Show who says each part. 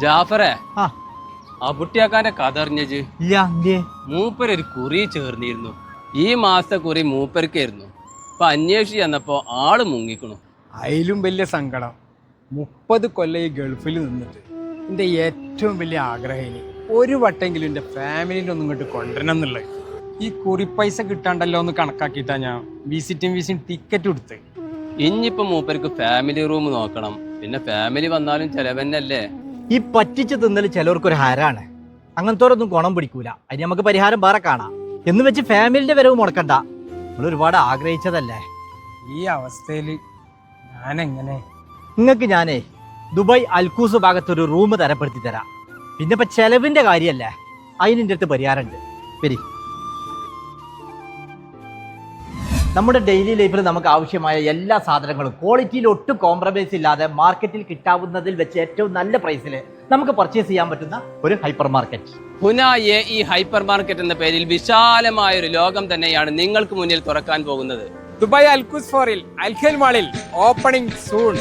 Speaker 1: ജാഫറെ
Speaker 2: ആ
Speaker 1: അബുട്ടിയാക്കാന്റെ കഥ അറിഞ്ഞു.
Speaker 2: ഇല്ല എന്തേ?
Speaker 1: മൂപ്പരൊരു കുറി ചേർന്നിരുന്നു. ഈ മാസത്തെ കുറി മൂപ്പർക്കായിരുന്നു. അപ്പൊ അന്വേഷിച്ച് ചെന്നപ്പോ ആള് മുങ്ങിക്കണു.
Speaker 3: അതിലും വലിയ സങ്കടം 30 കൊല്ലം ഈ ഗൾഫിൽ നിന്നിട്ട് എൻ്റെ ഏറ്റവും വലിയ ആഗ്രഹം ഒരു വട്ടെങ്കിലും എൻ്റെ ഫാമിലിൻ്റെ ഒന്നും ഇങ്ങോട്ട് കൊണ്ടുവരണം എന്നുള്ളത്. ഈ കുറി പൈസ കിട്ടാണ്ടല്ലോ എന്ന് കണക്കാക്കിയിട്ടാ ഞാൻ വിസിറ്റിംഗ് ടിക്കറ്റ് കൊടുത്ത്.
Speaker 1: ഇനിയിപ്പോ മൂപ്പർക്ക് ഫാമിലി റൂം നോക്കണം. പിന്നെ ഫാമിലി വന്നാലും ചെലവന്നല്ലേ.
Speaker 2: ഈ പറ്റിച്ച് തിന്നൽ ചിലവർക്കൊരു ഹരാണ്. അങ്ങനത്തോരൊന്നും ഗുണം പിടിക്കൂല. അതിന് നമുക്ക് പരിഹാരം വേറെ കാണാം. എന്ന് വെച്ച് ഫാമിലിന്റെ വരവ് മുടക്കണ്ട. നമ്മൾ ഒരുപാട് ആഗ്രഹിച്ചതല്ലേ.
Speaker 3: ഈ അവസ്ഥയിൽ ഞാനെങ്ങനെ?
Speaker 2: നിങ്ങൾക്ക് ഞാനേ ദുബായ് അൽക്കൂസ് ഭാഗത്തൊരു റൂം തരപ്പെടുത്തി തരാം. പിന്നെ ഇപ്പൊ ചെലവിന്റെ കാര്യല്ലേ, അതിൻ്റെ അടുത്ത് പരിഹാരമുണ്ട്. ശരി, നമ്മുടെ ഡെയിലി ലൈഫിൽ നമുക്ക് ആവശ്യമായ എല്ലാ സാധനങ്ങളും ക്വാളിറ്റിയിൽ ഒട്ടും കോംപ്രമൈസ് ഇല്ലാതെ മാർക്കറ്റിൽ കിട്ടാവുന്നതിൽ വെച്ച് ഏറ്റവും നല്ല പ്രൈസിൽ നമുക്ക് പർച്ചേസ് ചെയ്യാൻ പറ്റുന്ന ഒരു ഹൈപ്പർ മാർക്കറ്റ്.
Speaker 1: ഹുനായെ ഈ ഹൈപ്പർ മാർക്കറ്റ് എന്ന പേരിൽ വിശാലമായ ഒരു ലോകം തന്നെയാണ് നിങ്ങൾക്ക് മുന്നിൽ തുറക്കാൻ പോകുന്നത്.
Speaker 3: ദുബായ് അൽക്കൂസ് ഫോറിൽ അൽഖൽ മാളിൽ ഓപ്പണിംഗ് സൂൺ.